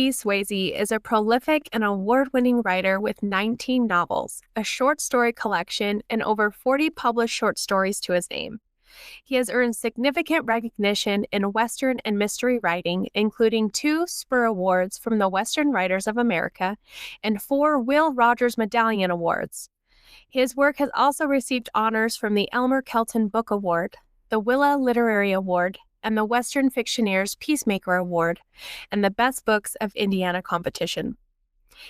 Larry Sweazy is a prolific and award-winning writer with 19 novels, a short story collection, and over 40 published short stories to his name. He has earned significant recognition in Western and mystery writing, including 2 Spur Awards from the Western Writers of America and 4 Will Rogers Medallion Awards. His work has also received honors from the Elmer Kelton Book Award, the Willa Literary Award, and the Western Fictioneers Peacemaker Award, and the Best Books of Indiana competition.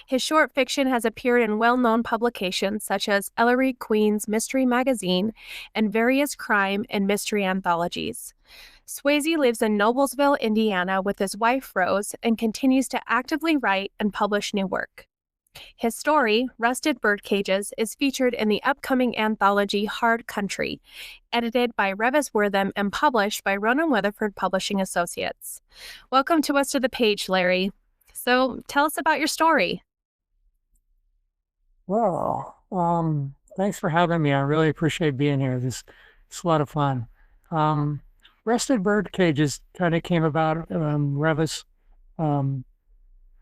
His short fiction has appeared in well-known publications such as Ellery Queen's Mystery Magazine and various crime and mystery anthologies. Sweazy lives in Noblesville, Indiana with his wife Rose and continues to actively write and publish new work. His story, Rusted Birdcages, is featured in the upcoming anthology Hard Country, edited by Revis Wortham and published by Ronan Weatherford Publishing Associates. Welcome to Us to the Page, Larry. So tell us about your story. Well, thanks for having me. I really appreciate being here. It's a lot of fun. Rusted Birdcages kind of came about. Revis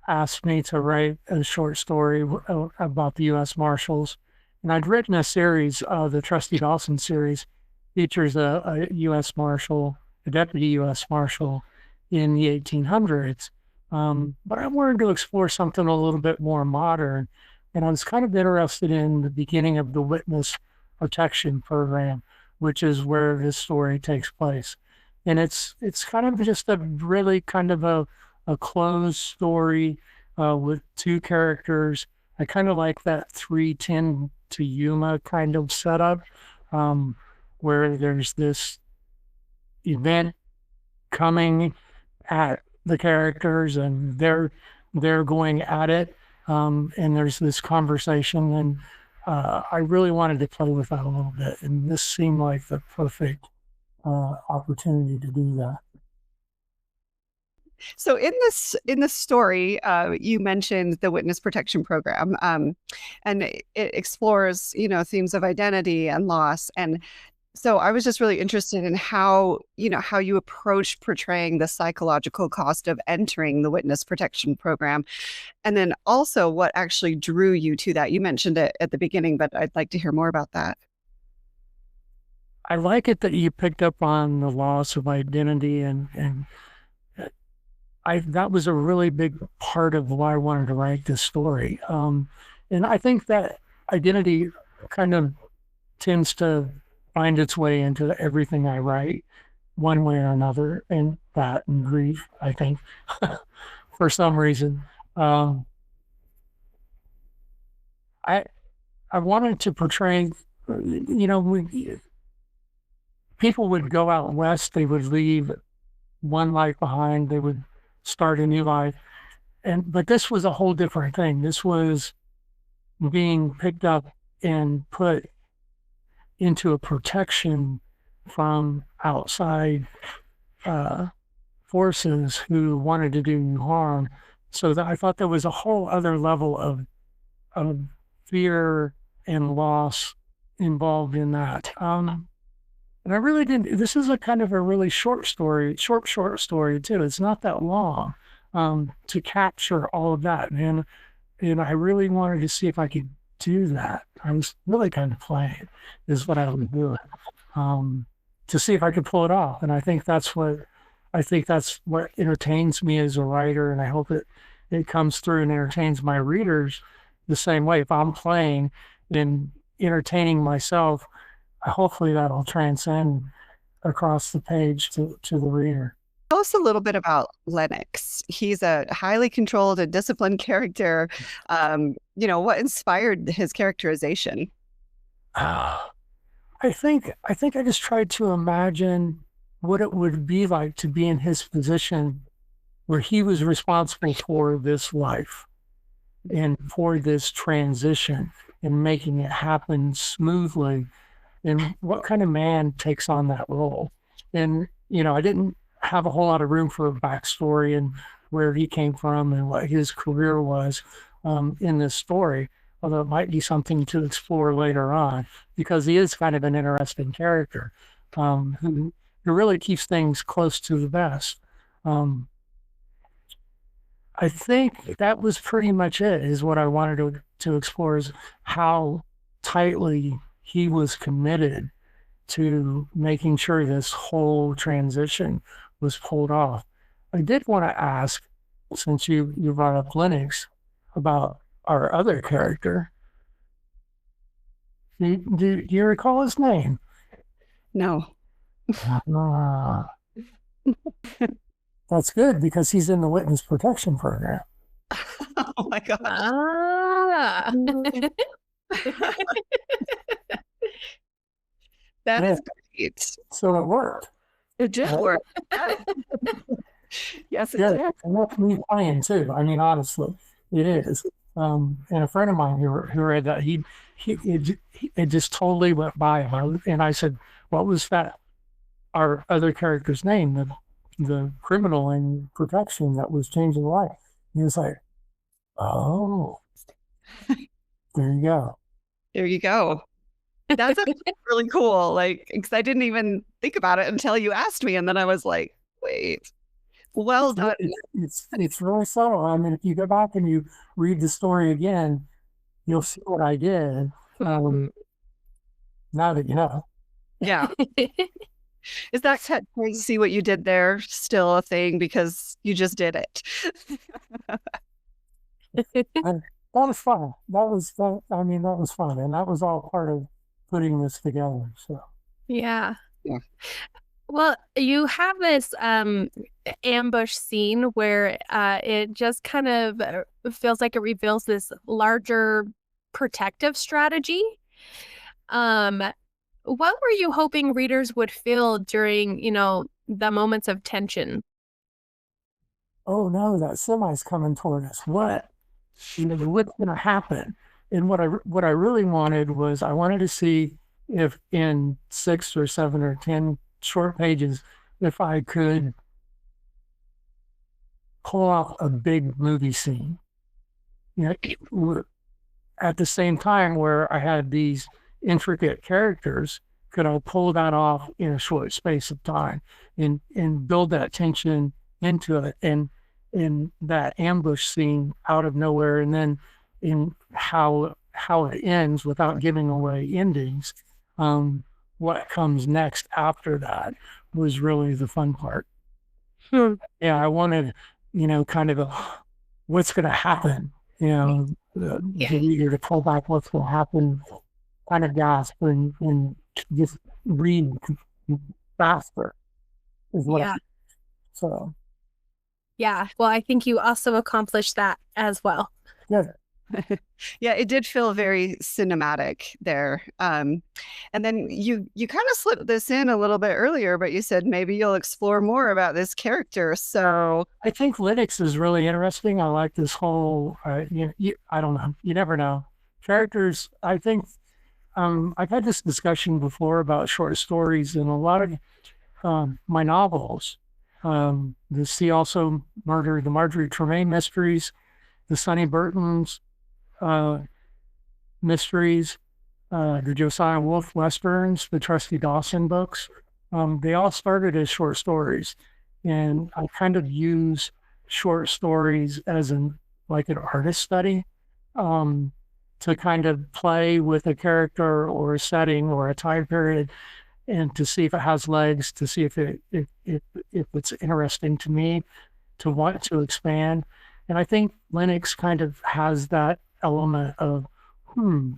asked me to write a short story about the U.S. Marshals. And I'd written a series, the Trusty Dawson series, features a U.S. Marshal, a deputy U.S. Marshal in the 1800s. But I wanted to explore something a little bit more modern. And I was kind of interested in the beginning of the Witness Protection Program, which is where this story takes place. And it's kind of just a really kind of a closed story with 2 characters. I kind of like that 3:10 to Yuma kind of setup, where there's this event coming at the characters and they're going at it, and there's this conversation, and I really wanted to play with that a little bit, and this seemed like the perfect opportunity to do that. So in this story, you mentioned the Witness Protection Program, and it explores, themes of identity and loss. And so I was just really interested in how you approach portraying the psychological cost of entering the Witness Protection Program, and then also what actually drew you to that. You mentioned it at the beginning, but I'd like to hear more about that. I like it that you picked up on the loss of identity, and that was a really big part of why I wanted to write this story. And I think that identity kind of tends to find its way into everything I write, one way or another, and that and grief, I think, for some reason. I wanted to portray, people would go out west, they would leave one life behind, they would start a new life. But this was a whole different thing. This was being picked up and put into a protection from outside forces who wanted to do harm. So that I thought there was a whole other level of fear and loss involved in that. And I really didn't, this is a kind of a really short story too. It's not that long to capture all of that. And I really wanted to see if I could do that. I was really kind of playing is what I was doing to see if I could pull it off. And I think that's what entertains me as a writer. And I hope it comes through and entertains my readers the same way. If I'm playing and entertaining myself, hopefully that'll transcend across the page to the reader. Tell us a little bit about Lennox. He's a highly controlled and disciplined character. What inspired his characterization? I think I just tried to imagine what it would be like to be in his position where he was responsible for this life and for this transition and making it happen smoothly. And what kind of man takes on that role? And, I didn't have a whole lot of room for a backstory and where he came from and what his career was in this story, although it might be something to explore later on, because he is kind of an interesting character who really keeps things close to the vest. I think that was pretty much it, is what I wanted to explore, is how tightly he was committed to making sure this whole transition was pulled off. I did want to ask, since you brought up Linux, about our other character. Do you recall his name? No. Ah, that's good, because he's in the witness protection program. Oh my gosh. Ah. That Yeah, is great. so it worked. It did Right? work. Yes, it Yeah, did. and that's me playing too. I mean, honestly, it is. And a friend of mine who read that, it just totally went by him. And I said, "What was that? Our other character's name, the criminal in protection that was changing life." He was like, "Oh, there you go." There you go. That's actually really cool. Like, because I didn't even think about it until you asked me, and then I was like, wait, well done. It's really subtle. I mean, if you go back and you read the story again, you'll see what I did. Now that you know. Yeah. Is that crazy what you did there still a thing because you just did it? And that was fun. That was that. I mean, that was fun, and that was all part of putting this together. So Yeah. Yeah. Well, you have this ambush scene where it just kind of feels like it reveals this larger protective strategy. What were you hoping readers would feel during, the moments of tension? oh no, that semi's coming toward us. What? What's going to happen? And what I really wanted was, I wanted to see if in 6 or 7 or 10 short pages, if I could pull off a big movie scene. At the same time, where I had these intricate characters, could I pull that off in a short space of time, and build that tension into it, and in that ambush scene out of nowhere, and then in how it ends without giving away endings. What comes next after that was really the fun part. Hmm. Yeah, I wanted, kind of what's going to happen, Yeah. get eager to pull back what's going to happen, kind of gasp, and just read faster is what Yeah. so Yeah. Well, I think you also accomplished that as well. yeah. Yeah, it did feel very cinematic there. And then you kind of slipped this in a little bit earlier, but you said maybe you'll explore more about this character. So I think Linux is really interesting. I like this whole, I don't know, you never know. Characters, I think, I've had this discussion before about short stories, and a lot of my novels, the See Also Murder, the Marjorie Tremaine mysteries, the Sonny Burton's mysteries, the Josiah Wolf Westerns, the Trusty Dawson books. They all started as short stories, and I kind of use short stories as like an artist study, to kind of play with a character or a setting or a time period, and to see if it has legs, to see if it's interesting to me, to want to expand. And I think Linux kind of has that element of,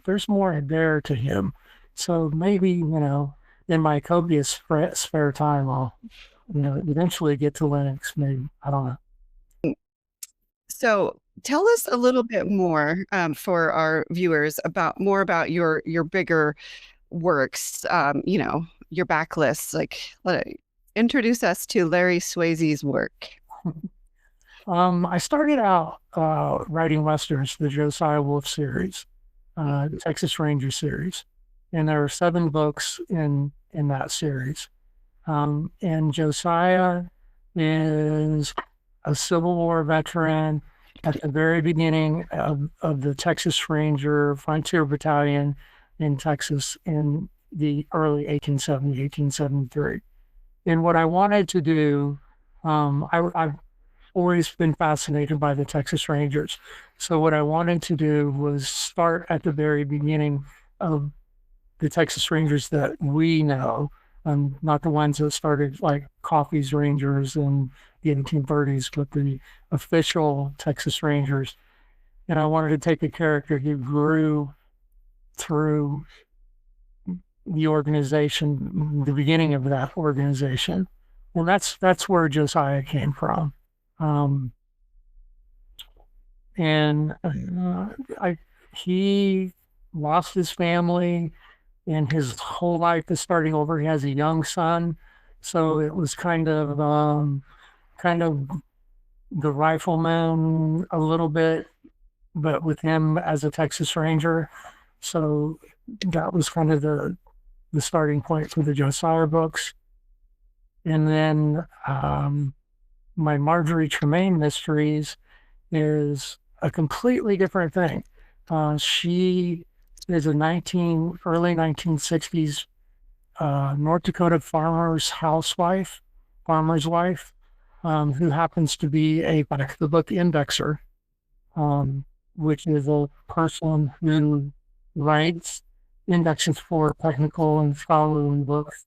there's more there to him. So maybe, in my copious spare time, I'll, eventually get to Linux. Maybe, I don't know. so tell us a little bit more for our viewers about your bigger works, your backlists. Like, introduce us to Larry Sweazy's work. I started out writing westerns, the Josiah Wolf series, Texas Ranger series, and there are 7 books in that series. And Josiah is a Civil War veteran at the very beginning of the Texas Ranger Frontier Battalion in Texas in the early 1870, 1873. And what I wanted to do, I always been fascinated by the Texas Rangers. So what I wanted to do was start at the very beginning of the Texas Rangers that we know, not the ones that started like Coffey's Rangers in the 1830s, but the official Texas Rangers. And I wanted to take a character who grew through the organization, the beginning of that organization. Well, that's where Josiah came from. Um, and he lost his family, and his whole life is starting over. He has a young son, so it was kind of the rifleman a little bit, but with him as a Texas Ranger. So that was kind of the starting point for the Josiah books. And then my Marjorie Tremaine mysteries is a completely different thing. She is a early 1960s North Dakota farmer's wife, who happens to be a back of the book indexer, which is a person who writes indexes for technical and scholarly books.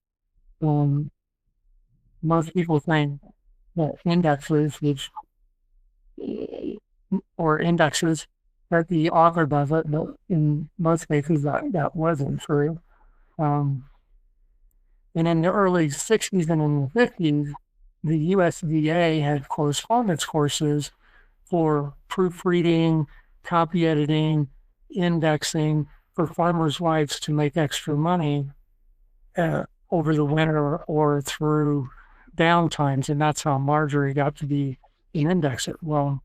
Most people think that indexes that the author does it, but in most cases that wasn't true. And in the early 60s and in the 50s, the USDA had correspondence courses for proofreading, copy editing, indexing for farmers' wives to make extra money over the winter or through downtimes. And that's how Marjorie got to be an indexer. Well,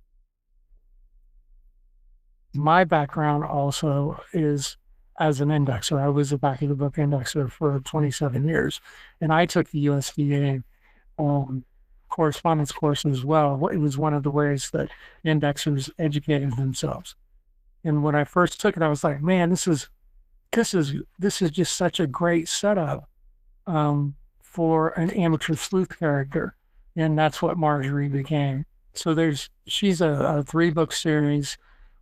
my background also is as an indexer. I was a back of the book indexer for 27 years, and I took the USDA correspondence course as well. It was one of the ways that indexers educated themselves. And when I first took it, I was like, man, this is just such a great setup for an amateur sleuth character. And that's what Marjorie became. So she's a 3-book series,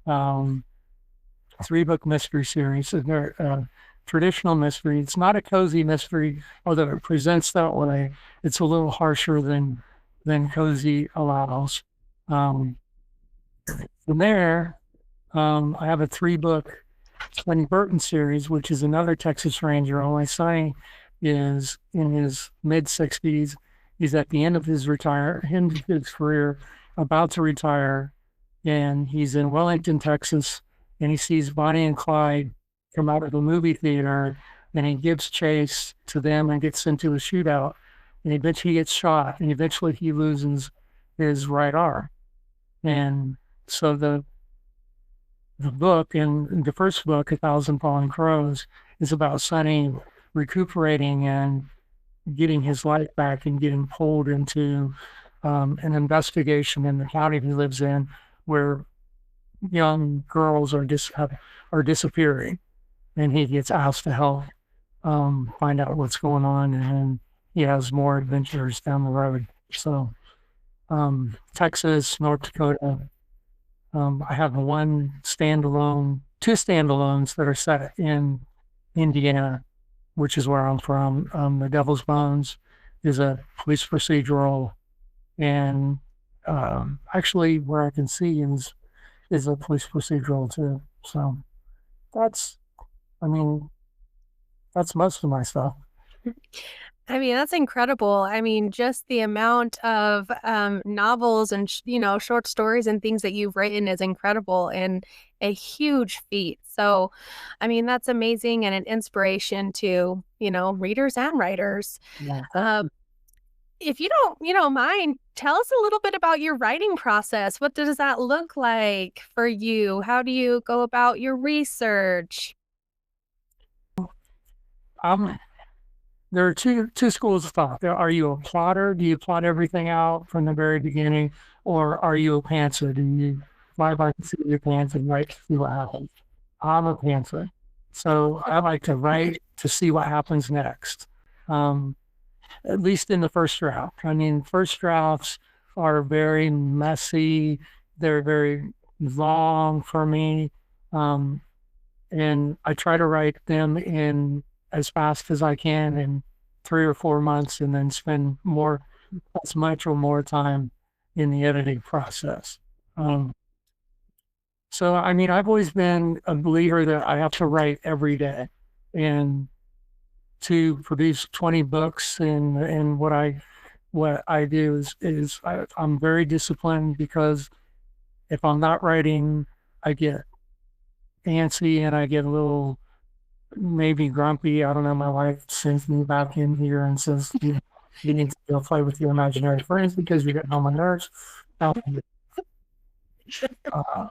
3-book mystery series. And they're traditional mystery. It's not a cozy mystery, although it presents that way. It's a little harsher than cozy allows. From there, I have a 3-book Sonny Burton series, which is another Texas Ranger. Only Sonny is in his mid-60s. He's at the end of his career, about to retire, and he's in Wellington, Texas, and he sees Bonnie and Clyde come out of the movie theater, and he gives chase to them and gets into a shootout, and eventually he gets shot, and eventually he loses his right arm. And so the book, in the first book, A Thousand Fallen Crows, is about Sonny recuperating and getting his life back and getting pulled into an investigation in the county he lives in where young girls are disappearing, and he gets asked to help find out what's going on, and he has more adventures down the road. So Texas, North Dakota. I have two standalones that are set in Indiana, which is where I'm from. The Devil's Bones is a police procedural, and actually where I can see is a police procedural too. So that's most of my stuff. I mean, that's incredible. I mean, just the amount of novels and, short stories and things that you've written is incredible and a huge feat. So, I mean, that's amazing and an inspiration to, readers and writers. Yeah. If you don't mind, tell us a little bit about your writing process. What does that look like for you? How do you go about your research? There are two schools of thought. Are you a plotter? Do you plot everything out from the very beginning? Or are you a pantser? Do you fly by the seat of your pants and write to see what happens? I'm a pantser. So I like to write to see what happens next. At least in the first draft. I mean, first drafts are very messy. They're very long for me. And I try to write them in as fast as I can in 3 or 4 months, and then spend as much or more time in the editing process. So, I mean, I've always been a believer that I have to write every day, and to produce 20 books and what I do is I'm very disciplined, because if I'm not writing, I get antsy and I get a little maybe grumpy. I don't know. My wife sends me back in here and says, you need to go play with your imaginary friends because you're getting on my nerves.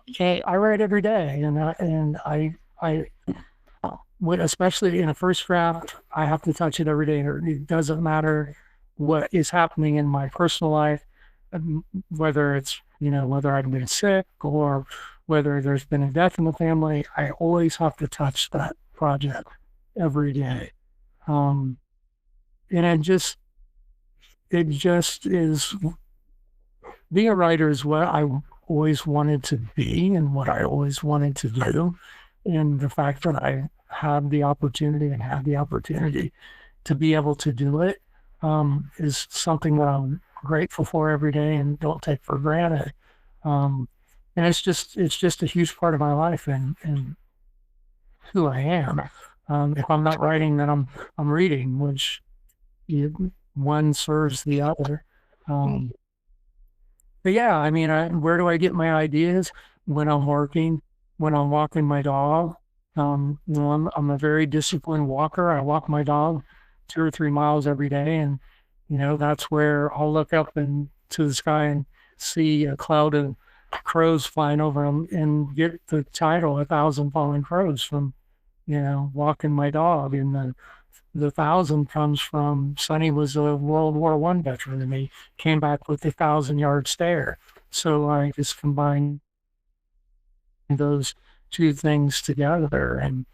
Okay, I write every day, and I would, especially in a first draft, I have to touch it every day. It doesn't matter what is happening in my personal life, whether it's, whether I've been sick or whether there's been a death in the family. I always have to touch that project every day. And it just is, being a writer is what I always wanted to be and what I always wanted to do. And the fact that I have the opportunity to be able to do it is something that I'm grateful for every day and don't take for granted. And it's just a huge part of my life and who I am. If I'm not writing, then I'm reading, which one serves the other. But yeah, I mean, where do I get my ideas? When I'm working, when I'm walking my dog. I'm a very disciplined walker. I walk my dog 2 or 3 miles every day, and that's where I'll look up into the sky and see a cloud of crows flying over them, and get the title "1,000 Fallen Crows" from walking my dog. And the 1,000 comes from Sonny was a World War I veteran, and he came back with a 1,000-yard stare. So I just combined those two things together and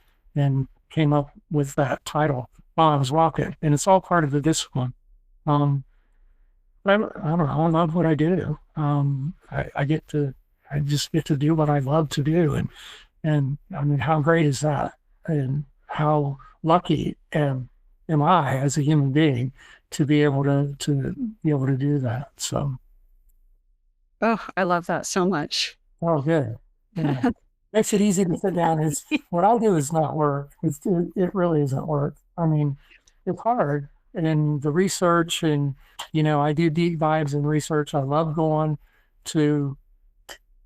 came up with that title while I was walking. And it's all part of the discipline. But I don't know. I love what I do. I just get to do what I love to do. And I mean, how great is that? And how lucky am I as a human being to be able to do that? So, Oh, I love that so much. oh, good. Yeah. Makes it easy to sit down. What I do is not work. It really isn't work. I mean, it's hard. And the research, and I do deep dives in research. I love going to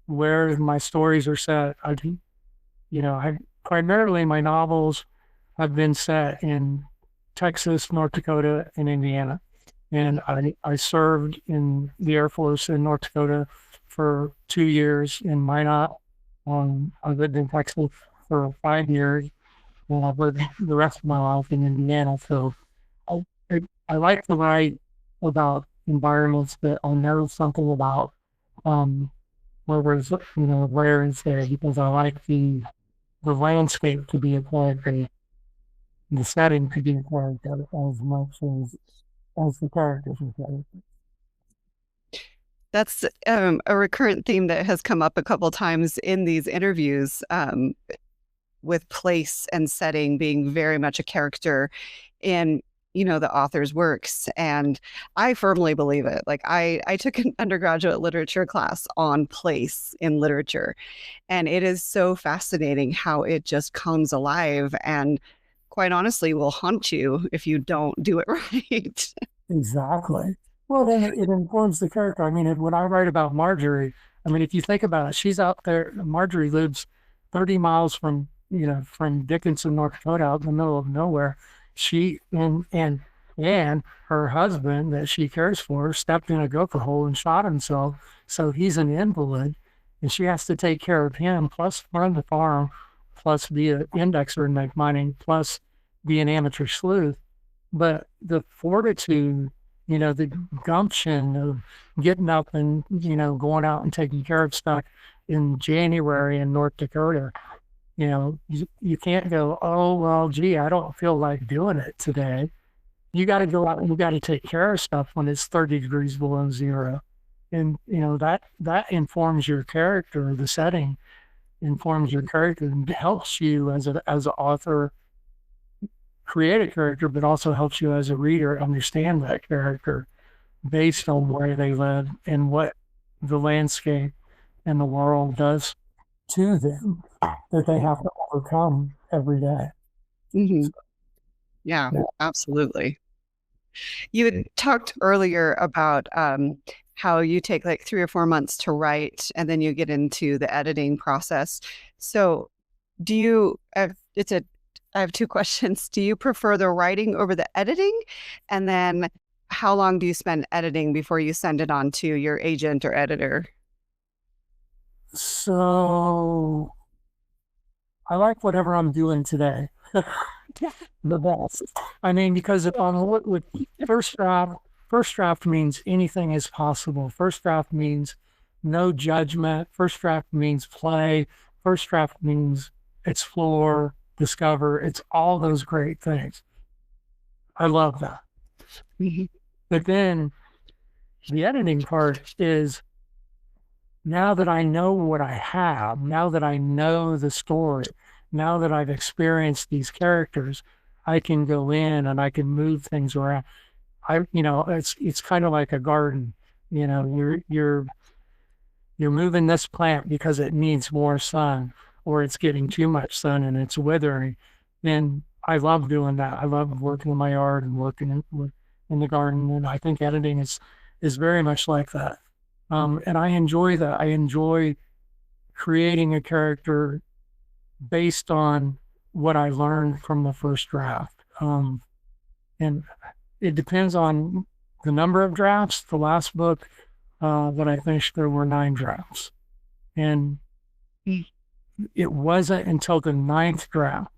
where my stories are set. I primarily, my novels have been set in Texas, North Dakota, and Indiana. And I served in the Air Force in North Dakota for 2 years in Minot. I lived in Texas for 5 years, and I've lived the rest of my life in Indiana. So I, I like to write about environments that I know something about, where there's, where is there, because I like the landscape to be a character, the setting to be a character as much as the characters are characters. That's a recurrent theme that has come up a couple times in these interviews, with place and setting being very much a character in the author's works. And I firmly believe it. Like I took an undergraduate literature class on place in literature, and it is so fascinating how it just comes alive and, quite honestly, will haunt you if you don't do it right. Exactly. Well, then it informs the character. I mean, when I write about Marjorie, I mean, if you think about it, she's out there. Marjorie lives 30 miles from Dickinson, North Dakota, out in the middle of nowhere. She and her husband that she cares for stepped in a gopher hole and shot himself. So he's an invalid, and she has to take care of him, plus run the farm, plus be an indexer and make money, plus be an amateur sleuth. But the fortitude, the gumption of getting up and, going out and taking care of stuff in January in North Dakota, you can't go, oh, well, gee, I don't feel like doing it today. You got to go out and you got to take care of stuff when it's 30 degrees below zero. And, that informs your character, the setting informs your character and helps you as an author create a character, but also helps you as a reader understand that character based on where they live and what the landscape and the world does to them that they have to overcome every day. Mhm. Yeah, Yeah. absolutely. You had talked earlier about how you take like 3 or 4 months to write and then you get into the editing process. So, do you I have two questions. Do you prefer the writing over the editing? And then how long do you spend editing before you send it on to your agent or editor? So I like whatever I'm doing today. The best. I mean, because if I'm with first draft means anything is possible. First draft means no judgment. First draft means play. First draft means explore, discover. It's all those great things. I love that. Mhm. But then the editing part is now that I know what I have, now that I know the story, now that I've experienced these characters, I can go in and I can move things around. It's kind of like a garden. You're moving this plant because it needs more sun, or it's getting too much sun and it's withering. And I love doing that. I love working in my yard and working in the garden. And I think editing is very much like that. And I enjoy that. I enjoy creating a character based on what I learned from the first draft. And it depends on the number of drafts. The last book that I finished, there were 9 drafts. And it wasn't until the 9th draft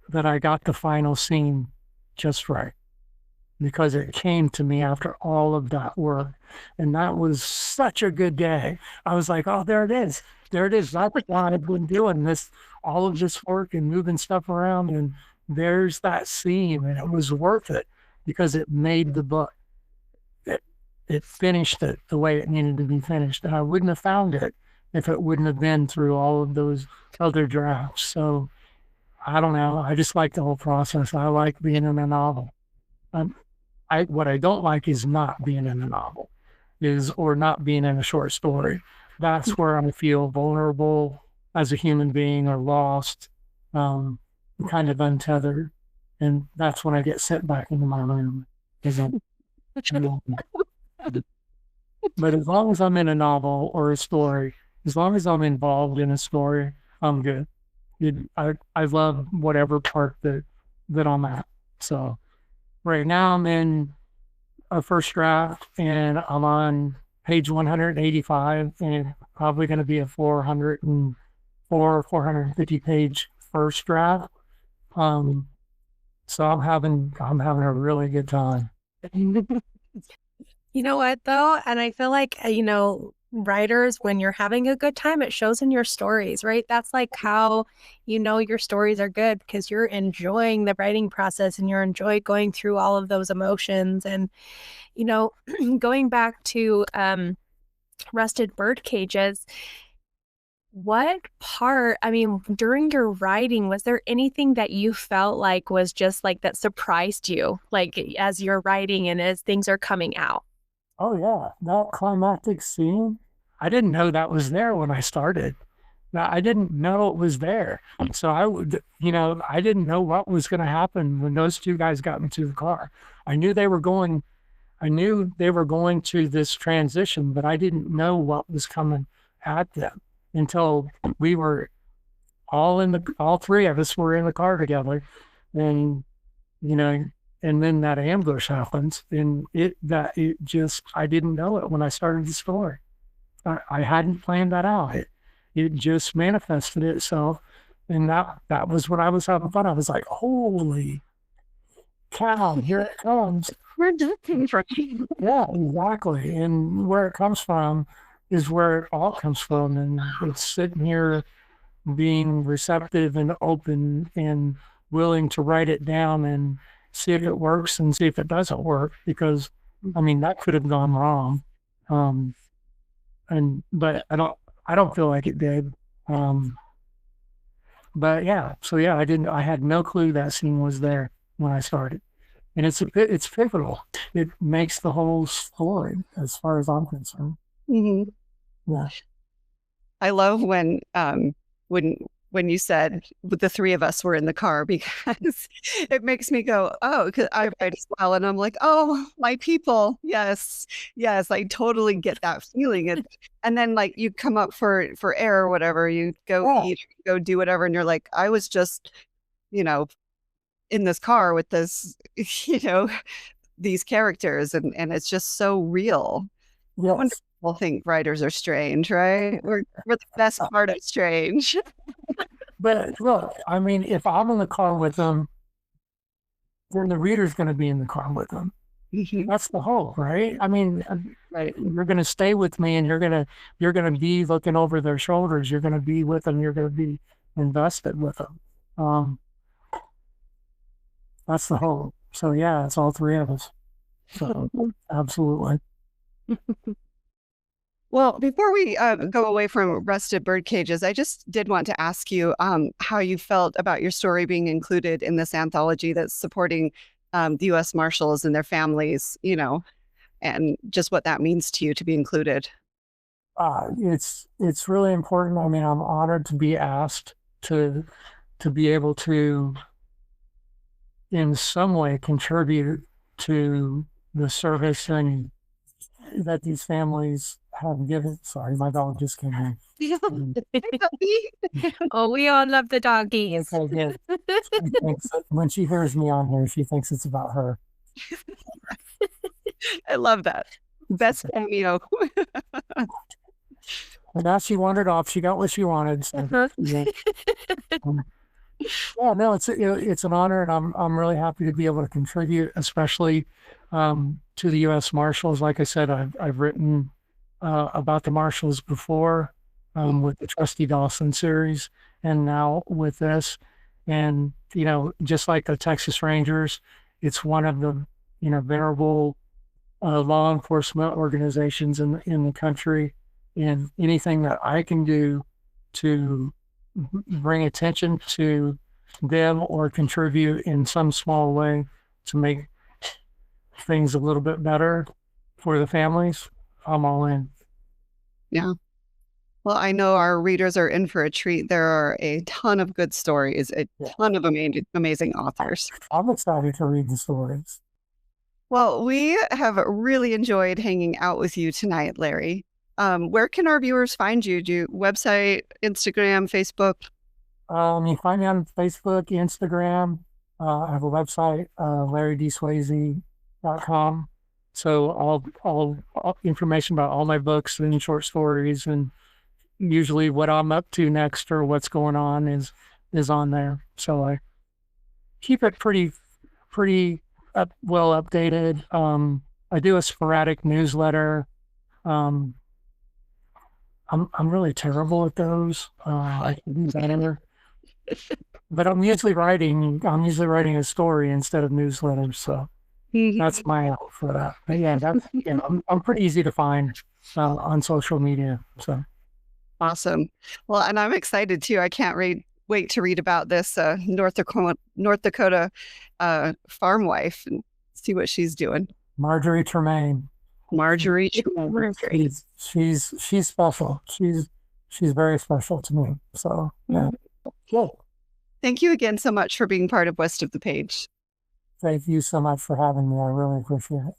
that I got the final scene just right, because it came to me after all of that work. And that was such a good day. I was like, oh, there it is. There it is. That's why I've been doing this, all of this work and moving stuff around. And there's that scene. And it was worth it because it made the book. It finished it the way it needed to be finished. And I wouldn't have found it if it wouldn't have been through all of those other drafts. So I don't know. I just like the whole process. I like being in a novel. Um, what I don't like is not being in a novel, or not being in a short story. That's where I feel vulnerable as a human being, or lost, kind of untethered, and that's when I get sent back into my room. But as long as I'm in a novel or a story, as long as I'm involved in a story, I'm good. I love whatever part that I'm at. So right now I'm in a first draft and I'm on page 185, and probably going to be a 450 page first draft. So I'm having a really good time. You know what, though? And I feel like, writers, when you're having a good time, it shows in your stories, right? That's like how your stories are good, because you're enjoying the writing process and you're enjoying going through all of those emotions. And, going back to Rusted Birdcages, what part, during your writing, was there anything that you felt like was just like that surprised you, like as you're writing and as things are coming out? Oh yeah, that climactic scene. I didn't know that was there when I started. Now, I didn't know it was there. So I didn't know what was going to happen when those two guys got into the car. I knew they were going. I knew they were going to this transition, but I didn't know what was coming at them until we were all 3 of us were in the car together, and you know, and then that ambush happens, and I didn't know it when I started the story. I hadn't planned that out. It just manifested itself, and that was when I was having fun. I was like, holy cow, here it comes. We're looking for Yeah, exactly. And where it comes from is where it all comes from. And it's sitting here being receptive and open and willing to write it down and see if it works and see if it doesn't work. Because, that could have gone wrong. But I don't feel like it did. But yeah, so yeah, I had no clue that scene was there when I started. And it's pivotal. It makes the whole story as far as I'm concerned. Mhm. Yeah. I love when when you said the three of us were in the car, because it makes me go, oh, because I write as well, and I'm like, oh, my people, yes, yes, I totally get that feeling. And then like you come up for air or whatever, you go Yeah. eat, go do whatever, and you're like, I was just, you know, in this car with this, these characters, and it's just so real. Yes. Wonderful think writers are strange, right? We're the best part of strange. But look, I mean, if I'm in the car with them, then the reader's going to be in the car with them. Mhm. That's the hope, right? I mean, you're going to stay with me, and you're going to be looking over their shoulders. You're going to be with them. You're going to be invested with them. Um, that's the hope. So yeah, it's all three of us. So absolutely. Well, before we go away from Rusted Birdcages, I just did want to ask you how you felt about your story being included in this anthology that's supporting the U.S. Marshals and their families, and just what that means to you to be included. It's really important. I mean, I'm honored to be asked to be able to, in some way, contribute to the service and that these families have given. Sorry, my dog just came in. Oh, we all love the doggies. Okay, good. When she hears me on here, she thinks it's about her. I love that. Best cameo. And now she wandered off. She got what she wanted. So, yeah. Yeah, no, it's an honor, and I'm really happy to be able to contribute, especially to the U.S. Marshals. Like I said, I've written about the Marshals before with the Trusty Dawson series, and now with this, and just like the Texas Rangers, it's one of the venerable law enforcement organizations in the country, and anything that I can do to bring attention to them or contribute in some small way to make things a little bit better for the families, I'm all in. Yeah. Well, I know our readers are in for a treat. There are a ton of good stories, a ton of amazing authors. I'm excited to read the stories. Well, we have really enjoyed hanging out with you tonight, Larry. Where can our viewers find you? Do you website, Instagram, Facebook? You find me on Facebook, Instagram. I have a website, larrydsweazy.com. So all information about all my books and short stories, and usually what I'm up to next or what's going on is on there. So I keep it pretty well updated. I do a sporadic newsletter. Um, I'm really terrible at those. I can do better. But I'm usually writing a story instead of newsletters, so that's my out for that. But yeah, I'm pretty easy to find on social media. So Awesome. Well, and I'm excited too. I can't wait to read about this North Dakota farm wife and see what she's doing. Marjorie Tremaine. Marjorie. She's special. She's very special to me. So yeah. Cool. Thank you again so much for being part of West of the Page. Thank you so much for having me. I really appreciate it.